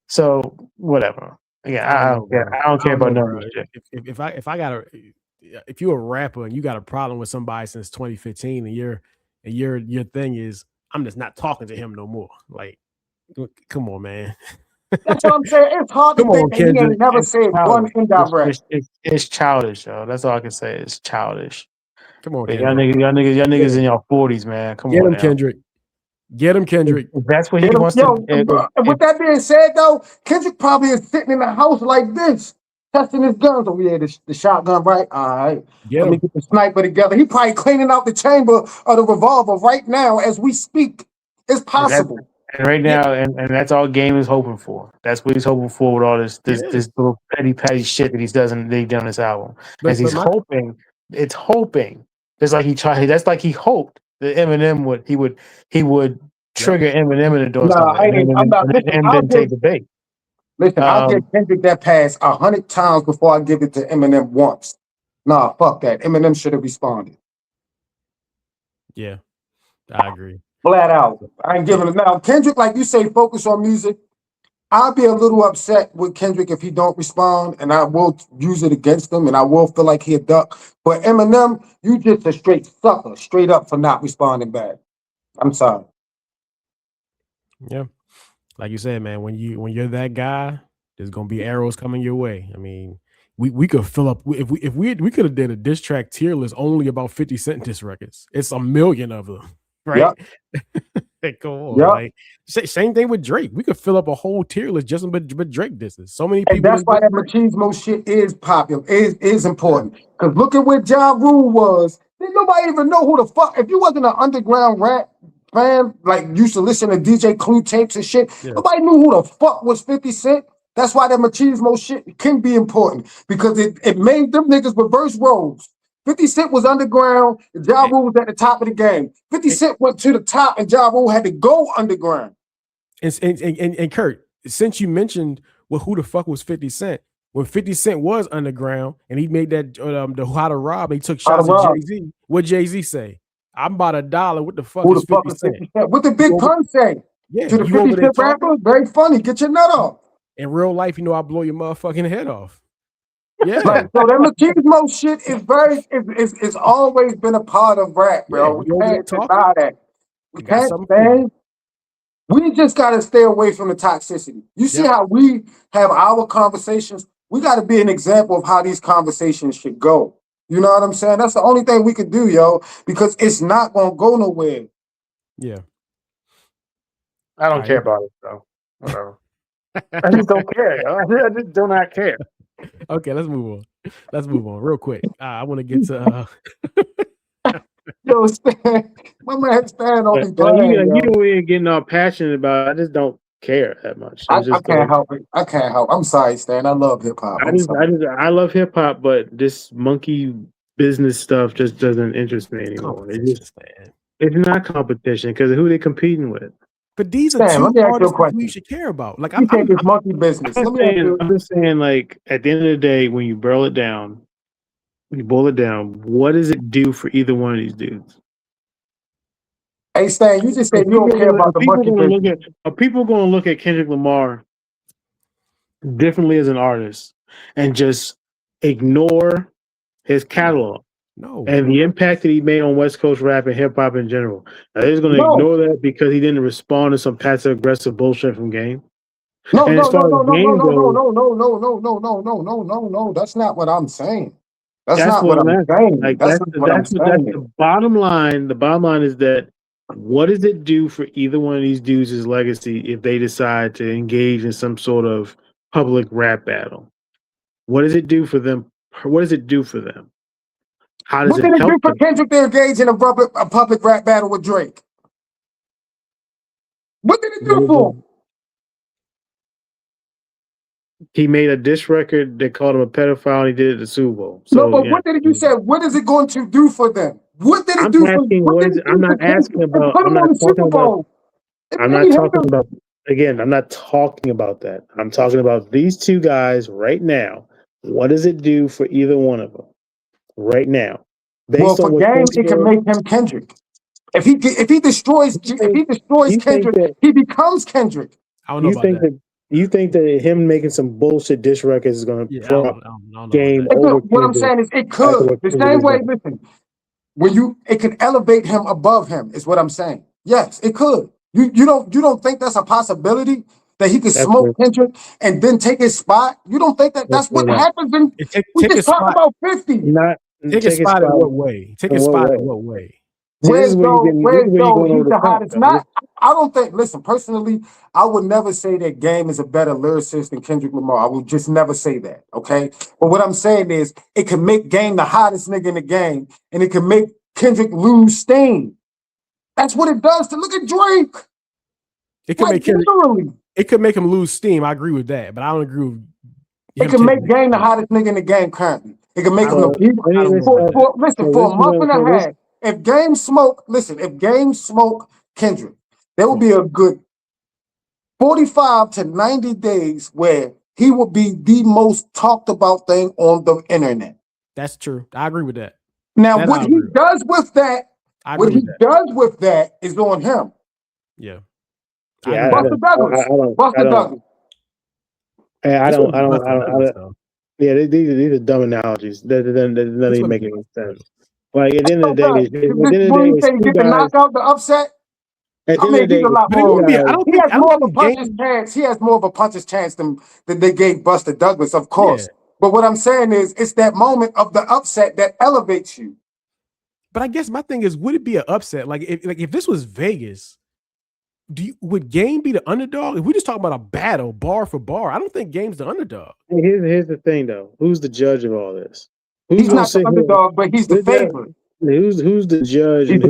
So whatever. Again, I don't care about none of this shit. If you're a rapper and you got a problem with somebody since 2015 and your thing is I'm just not talking to him no more. Like, come on, man. That's what I'm saying. It's hard to think that he ain't never said one indirect. It's childish, yo. That's all I can say. It's childish. Come on, y'all niggas in your 40s, man. Come on, get him, Kendrick. Get him, Kendrick. That's what he wants to. With that being said, though, Kendrick probably is sitting in the house like this, testing his guns. Oh yeah, the shotgun, right? All right. Let me get the sniper together. He probably cleaning out the chamber of the revolver right now as we speak. It's possible. And right now, and that's all Game is hoping for. That's what he's hoping for with all this little petty shit that he done on this album. As he's hoping, it's hoping. It's like he tried. That's like he hoped that Eminem would trigger Eminem and endorse and then take the bait. Listen, I'll give Kendrick that pass 100 times before I give it to Eminem once. Nah, fuck that. Eminem should have responded. Yeah, I agree. Flat out. I ain't giving it now. Kendrick, like you say, focus on music. I'll be a little upset with Kendrick if he don't respond, and I will use it against him, and I will feel like he a duck. But Eminem, you just a straight sucker, straight up for not responding back. I'm sorry. Yeah, like you said, man. When you're that guy, there's gonna be arrows coming your way. I mean, we could fill up if we could have did a diss track tier list only about 50 Cent diss records. It's a million of them. Right? Yep. Go on. Yep. Like, same thing with Drake. We could fill up a whole tier list just with Drake disses. So many people. And that's why that machismo shit is popular, is important. Because look at where Ja Rule was. Didn't nobody even know who the fuck. If you wasn't an underground rap fan, like used to listen to DJ Clue tapes and shit, nobody knew who the fuck was 50 Cent. That's why that machismo shit can be important. Because it made them niggas reverse roles. 50 Cent was underground, and Ja Rule was at the top of the game. 50 Cent went to the top, and Ja Rule had to go underground. And Kurt, since you mentioned who the fuck was 50 Cent, when 50 Cent was underground and he made that the How to Rob, and he took shots at Jay-Z, what Jay-Z say? I'm about $1. What the fuck is 50 Cent? What the Big Pun say? Yeah, to the 50 Cent rapper, very funny. Get your nut off. In real life, I'll blow your motherfucking head off. Yeah. Right. So that machismo shit is it's always been a part of rap, bro. We can't deny that. We can't stand. We just gotta stay away from the toxicity. You see how we have our conversations? We gotta be an example of how these conversations should go. You know what I'm saying? That's the only thing we could do, yo, because it's not gonna go nowhere. Yeah. I don't care about it, though. Whatever. I just don't care, yo. I just do not care. Okay, let's move on real quick. I want to get to yo, Stan, my man Stan don't be playing. You know, we ain't getting all passionate about it. I just don't care that much. I It's just can't help it. I can't help. I'm sorry, Stan. I love hip hop. I love hip hop, but this monkey business stuff just doesn't interest me anymore. Competition, Stan. It's not competition because who they competing with? But these are Stan, let two me ask you a artists that we question. should care about. Like You think it's monkey business? Let me ask you. I'm just saying, like at the end of the day, when you boil it down, what does it do for either one of these dudes? Hey, Stan, you just said you don't care about the monkey business. Are people going to look at Kendrick Lamar differently as an artist and just ignore his catalog? No. And the impact that he made on West Coast rap and hip hop in general. Now, they're going to ignore that because he didn't respond to some passive aggressive bullshit from Game. No. That's not what I'm saying. That's not what I'm saying. Like that's what I'm saying. The bottom line. The bottom line is that what does it do for either one of these dudes' legacy if they decide to engage in some sort of public rap battle? What does it do for them? What does it do for them? How does what it did it help do for them? Kendrick to engage in a public rap battle with Drake? What did it do for him? He made a diss record that called him a pedophile and he did it at the Super Bowl. So, no, but what did you say? What is it going to do for them? What did it do for them? I'm not asking about. Put him on the Super Bowl. I'm not talking about. Again, I'm not talking about that. I'm talking about these two guys right now. What does it do for either one of them right now? Well, for Game, it can make him Kendrick. If he destroys Kendrick, he becomes Kendrick. I don't know about that. You think that him making some bullshit diss records is going to prop Game over What I'm saying is it could. The same way, listen, it can elevate him above him is what I'm saying. Yes, it could. You don't think that's a possibility that he could smoke Kendrick and then take his spot? You don't think that's what happens? We just talk about 50. Take a spot in what way? Take a spot in what way? Where's though he's the hottest? I don't think. Listen, personally, I would never say that Game is a better lyricist than Kendrick Lamar. I would just never say that. Okay, but what I'm saying is, it can make Game the hottest nigga in the game, and it can make Kendrick lose steam. That's what it does to look at Drake. It can it could make him lose steam. I agree with that, but I don't agree with. It can make Game the hottest nigga in the game currently. It can make him for a month and a half. If Game smoke Kendrick, there will be a good 45 to 90 days where he will be the most talked about thing on the internet. That's true. I agree with that. Now, what he does with that is on him. Yeah. Buster Douglas. Yeah, these are dumb analogies. That doesn't even make any sense. Like at the end of the day, you get the knockout, the upset. At the end of the day, he has more of a puncher's chance. He has more of a puncher's chance than they gave Buster Douglas, of course. Yeah. But what I'm saying is, it's that moment of the upset that elevates you. But I guess my thing is, would it be an upset? Like if this was Vegas, would Game be the underdog? If we just talk about a battle, bar for bar, I don't think Game's the underdog. Here's the thing, though. Who's the judge of all this? He's not the underdog, but he's the favorite. Who's the judge and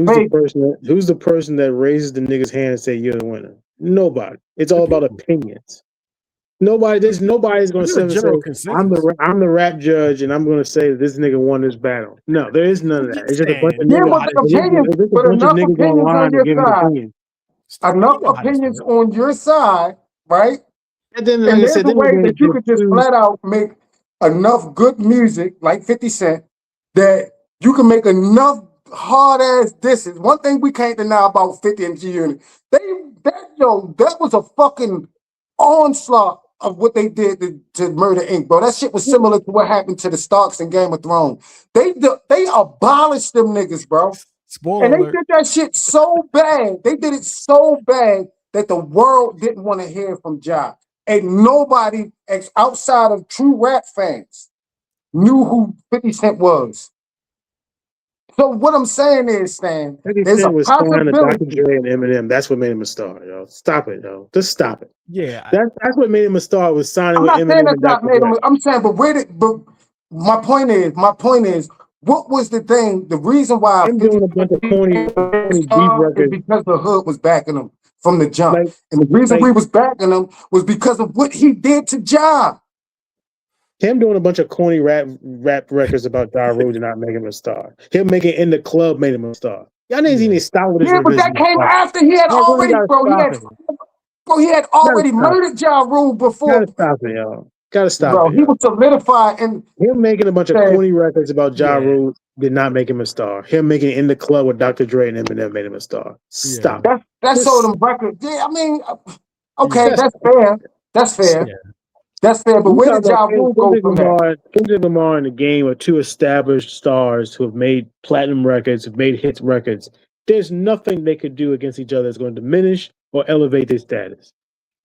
who's the person that raises the nigga's hand and say you're the winner? Nobody. It's all about opinions. Nobody's going to say I'm the rap judge and I'm going to say this nigga won this battle. No, there is none of that. It's just a bunch of niggas. But enough opinions on your side. Enough opinions on your side, right? And then there's a way that you could just flat out make enough good music, like 50 Cent, that you can make enough hard ass disses. One thing we can't deny about 50 and G-Unit, that was a fucking onslaught of what they did to Murder Inc., bro. That shit was similar to what happened to the Starks in Game of Thrones. They abolished them niggas, bro. Spoiler and they alert. did that shit so bad. They did it so bad that the world didn't want to hear from Ja. And nobody outside of true rap fans knew who 50 Cent was. So what I'm saying is, Stan, there's a possibility. Dr. Dre and Eminem. That's what made him a star, yo. Stop it, yo. Just stop it. Yeah, that's what made him a star. Was signing with Eminem. I'm not saying that's not made him. I'm saying, but my point is, what was the thing? The reason why I'm doing a bunch of corny beat records is because the hood was backing him. from the jump. And the reason we was backing him was because of what he did to Ja. Him doing a bunch of corny rap records about Ja Rule did not make him a star. Him making it in the club made him a star. Y'all niggas even stop with this. Yeah, but that came after he had already, he had already murdered Ja Rule before. Gotta stop it, y'all. Gotta stop bro, it. He was solidified, and him making a bunch of corny records about Ja Rule did not make him a star. Him making it in the club with Dr. Dre and Eminem made him a star. Stop. That's sold them records. Yeah, I mean, okay, that's fair. That's fair. Yeah. That's fair, but where did Ja Rule go from that? Kendrick Lamar and the Game are two established stars who have made platinum records, have made hits records. There's nothing they could do against each other that's going to diminish or elevate their status.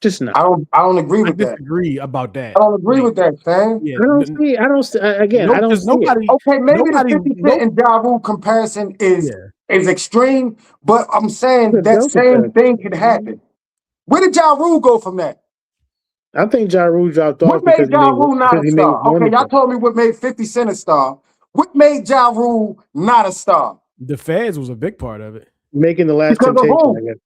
Just not. I don't agree with that. I disagree about that. I don't agree with that, Sam. Yeah, I don't see nobody. Okay, maybe the 50 Cent and Ja Rule comparison is extreme, but I'm saying that same thing could happen. Where did Ja Rule go from that? I think Ja Rule dropped off. What made Ja Rule not a star? Okay, y'all told me what made 50 Cent a star. What made Ja Rule not a star? The Feds was a big part of it. Making the Last Temptation, I guess.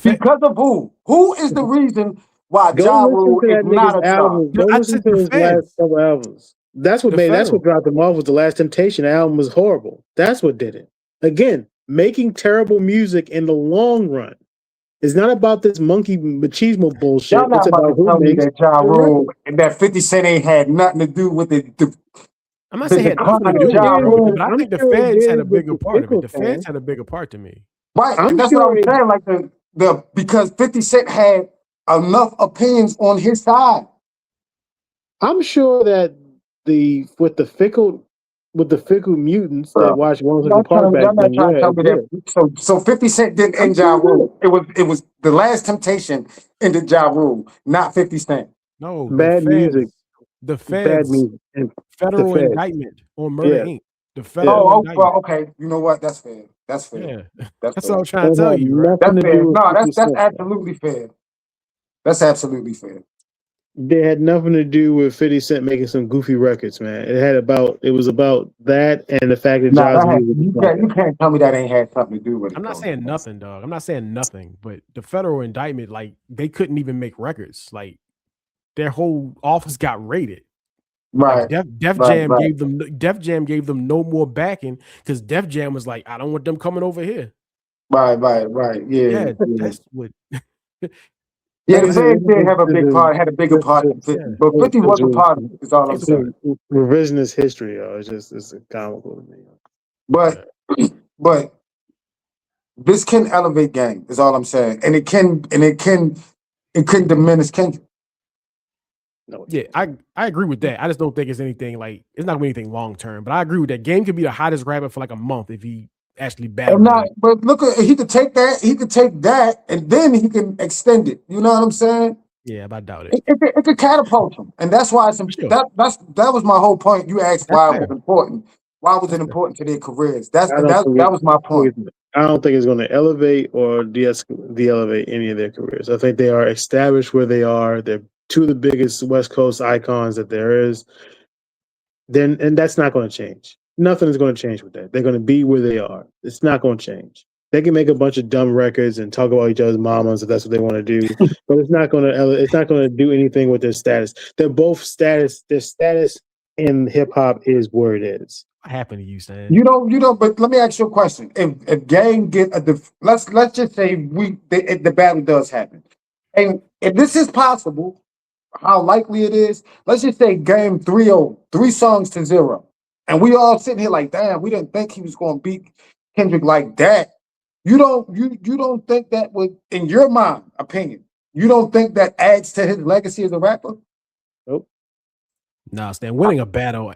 Because of who? Who is the reason why Ja Rule is not a star? Go listen to his last couple albums. That's what dropped him off was The Last Temptation. The album was horrible. That's what did it. Again, making terrible music in the long run. It's not about this monkey machismo bullshit. Y'all not about to tell me that Ja Rule and that 50 Cent ain't had nothing to do with it. I'm not saying had nothing to do with it, but I think the Feds had a bigger part of it. The Feds had a bigger part to me. Right, that's what I'm saying. Like because 50 Cent had enough opinions on his side. I'm sure that with the fickle mutants that watch One Park back then. So 50 Cent didn't end Ja Rule. It was The Last Temptation ended Ja Rule, not 50 Cent. No, bad music. The Feds, federal indictment on Murder Inc. The federal indictment. Okay, you know what? That's fair. That's fair. Yeah. That's what I'm trying to tell you. Right? That's fair. No, that's absolutely fair. That's absolutely fair. They had nothing to do with 50 Cent making some goofy records, man. It was about that and the fact that you can't tell me that ain't had something to do with it. I'm not saying nothing, dog. I'm not saying nothing, but the federal indictment, like they couldn't even make records. Like their whole office got raided. Right. Like Def Jam gave them no more backing because Def Jam was like, I don't want them coming over here. Right. Yeah. That's what. Yeah, the Feds did have a big part, had a bigger part than 50, but 50 wasn't part of it, is all I'm saying. Revisionist history, yo. It's comical to me. But this can elevate game, is all I'm saying. And it can diminish Kendrick. No, yeah, I agree with that. I just don't think it's anything like it's not gonna be anything long term. But I agree with that. Game could be the hottest rapper for like a month if he actually battled. But look, he could take that, and then he can extend it. You know what I'm saying? Yeah, but I doubt it. It could catapult him, and that's why it's important. That was my whole point. You asked why it was important. Why was it important to their careers? That was my point. I don't think it's going to elevate or de-elevate any of their careers. I think they are established where they are. They're two of the biggest West Coast icons that there is. And that's not going to change. Nothing is going to change with that. They're going to be where they are. It's not going to change. They can make a bunch of dumb records and talk about each other's mamas if that's what they want to do, but it's not going to do anything with their status. They're both status. Their status in hip hop is where it is. What happened to you, Stan? You don't. But let me ask you a question. If Game get let's just say the battle does happen, and if this is possible, how likely it is? Let's just say Game 3-0, 3-0, and we all sitting here like, damn, we didn't think he was going to beat Kendrick like that. You don't think that would, in your opinion, you don't think that adds to his legacy as a rapper? Nope. Nah, Stan, winning a battle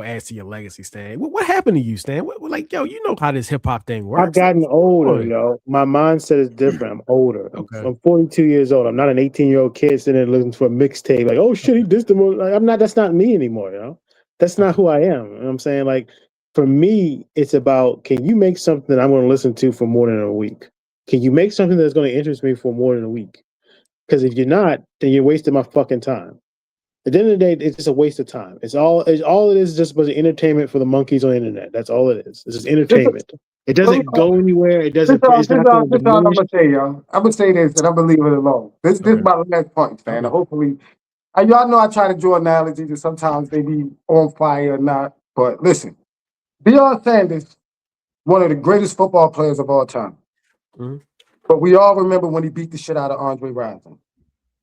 adds to your legacy, Stan. What happened to you, Stan? You know how this hip hop thing works. I've gotten older, yo. My mindset is different. I'm older. Okay. I'm 42 years old. I'm not an 18-year-old kid sitting there listening to a mixtape like, oh shit, he dissed him. I'm not. That's not me anymore, you know. That's not who I am. You know what I'm saying? Like, for me, it's about, can you make something that I'm going to listen to for more than a week? Can you make something that's going to interest me for more than a week? Because if you're not, then you're wasting my fucking time. At the end of the day, it's just a waste of time. All it is just a bunch of entertainment for the monkeys on the internet. That's all it is. It's just entertainment. It doesn't go anywhere. It doesn't. It's not going to This all I'm diminish. gonna say, y'all. I'm gonna say this, and I'm gonna leave it alone. This is my last point, man. Hopefully, y'all know I try to draw analogies, and sometimes they be on fire or not. But listen, Deion Sanders, one of the greatest football players of all time. Mm-hmm. But we all remember when he beat the shit out of Andre Rison.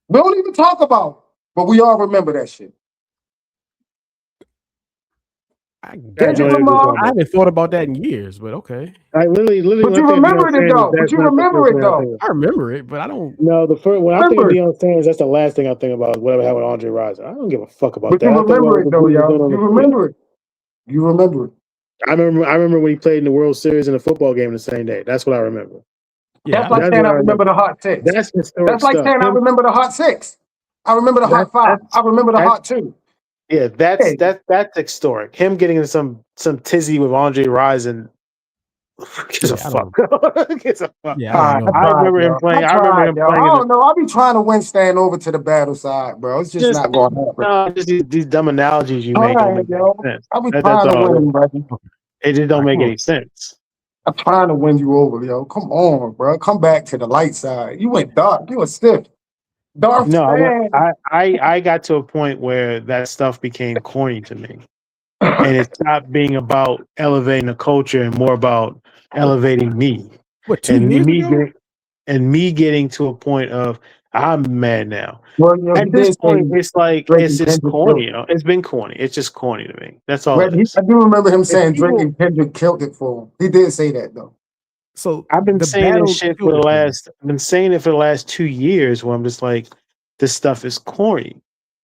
We don't even talk about it, but we all remember that shit. I haven't thought about that in years, but okay. I literally. But you remember it though. But you remember it though. I remember it, but I don't. No, when I think of Deion Sanders, that's the last thing I think about. Whatever happened with Andre Rison, I don't give a fuck about that. But you remember it though, y'all. You remember it. You remember it. I remember when he played in the World Series in a football game the same day. That's what I remember. Yeah, that's like saying I remember the Hot Six. That's historic That's like stuff. saying I remember the Hot Six. I remember the Hot Five. I remember the Hot Two. Yeah, that's historic. Him getting in some tizzy with Andre Rison. Gives a fuck. Gives a fuck. Yeah, I remember him playing. I remember him playing. I don't know. I'll be trying to win stand over to the battle side, bro. It's just not going to happen. No, just these dumb analogies you make don't make any sense. I'll be trying to win, brother. It just don't make any sense. I'm trying to win you over, yo. Come on, bro. Come back to the light side. You went dark. You were stiff. Dark. No, I got to a point where that stuff became corny to me. And it stopped being about elevating the culture and more about elevating me. What, 2 years ago? And me getting to a point of I'm mad now. Well, at this point, it's like it's just corny. You know? It's been corny. It's just corny to me. That's all it is. I do remember him saying Drake and Kendrick killed it for him. He did say that though. So I've been saying this shit for the last. I've been saying it for the last 2 years. Where I'm just like, this stuff is corny.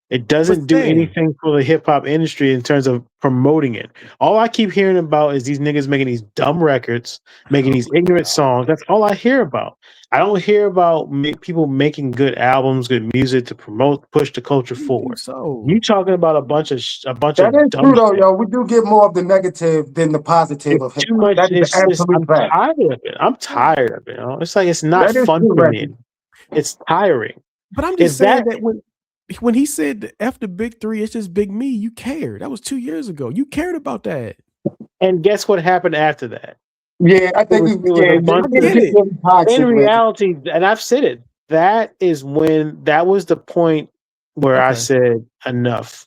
It doesn't do anything for the hip hop industry in terms of promoting it. All I keep hearing about is these niggas making these dumb records, making these ignorant songs. That's all I hear about. I don't hear about people making good albums, good music to push the culture forward. You talking about a bunch of that is dumb true though, shit. yo. We do get more of the negative than the positive of hip hop. That is absolute fact. I'm tired of it. I'm tired of it. You know? It's like it's not fun for me. It's tiring. But I'm just saying that when he said after Big Three, it's just Big Me, you cared. That was 2 years ago. You cared about that. And guess what happened after that? Yeah, I think it was in reality, and I've said it, that was the point where I said enough.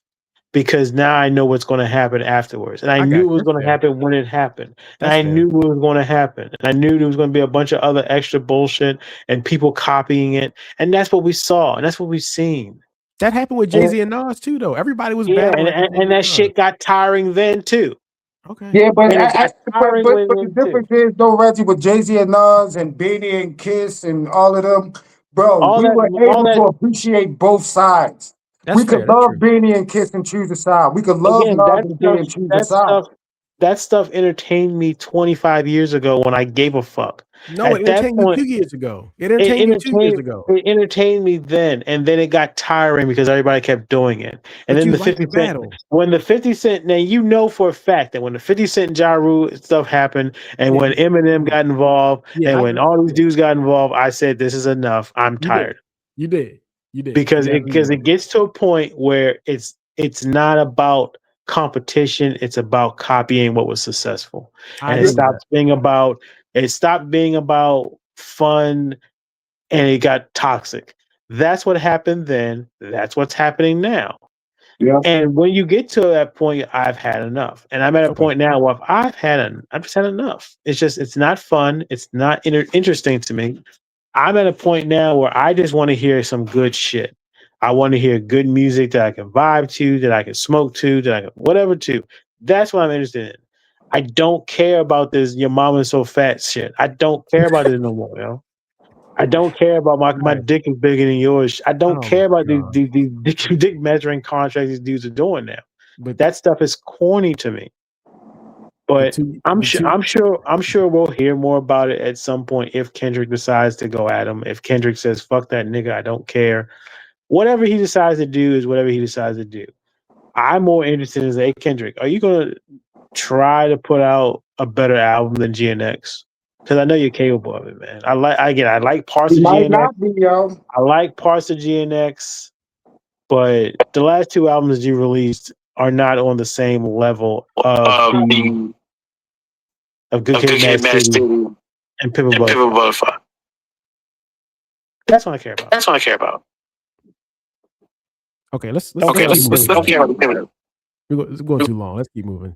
Because now I know what's going to happen afterwards. And I knew it was going to happen when it happened. And I knew what was going to happen. And I knew there was going to be a bunch of other extra bullshit and people copying it. And that's what we saw. And that's what we've seen. That happened with Jay-Z and Nas too, though. Everybody was battling. And that shit got tiring then too. Okay. Yeah, but the difference is though, Reggie, with Jay-Z and Nas and Beanie and Kiss and all of them, bro, we were able to appreciate both sides. We could love Beanie and Kiss and choose a side. We could love Nas and Jay and choose a side. That stuff entertained me 25 years ago when I gave a fuck. No, it entertained me 2 years ago. It entertained me 2 years ago. It entertained me then, and then it got tiring because everybody kept doing it. And then the 50 Cent, when the 50 Cent, now you know for a fact that when the 50 Cent and Ja Rule stuff happened, and when Eminem got involved, and when all these dudes got involved, I said, this is enough. I'm tired. You did. Because it gets to a point where it's not about competition, it's about copying what was successful. And it stopped being about fun, and it got toxic. That's what happened then. That's what's happening now. Yeah. And when you get to that point, I've had enough. And I'm at a point now where I've just had enough. It's not fun. It's not interesting to me. I'm at a point now where I just want to hear some good shit. I want to hear good music that I can vibe to, that I can smoke to, that I can whatever to. That's what I'm interested in. I don't care about this your mama's so fat shit. I don't care about this no more, yo. I don't care about my dick is bigger than yours. I don't care about these dick measuring contracts these dudes are doing now. But that stuff is corny to me. But I'm sure we'll hear more about it at some point if Kendrick decides to go at him. If Kendrick says, fuck that nigga, I don't care. Whatever he decides to do is whatever he decides to do. I'm more interested in, hey, Kendrick, are you going to try to put out a better album than GNX? Because I know you're capable of it, man. I like parts of GNX. I like parts of GNX, but the last two albums you released are not on the same level of of Good Kid, Mad City, and Pimp a Butterfly. That's what I care about. Okay, let's Don't care about the pivot. We're going too long. Let's keep moving.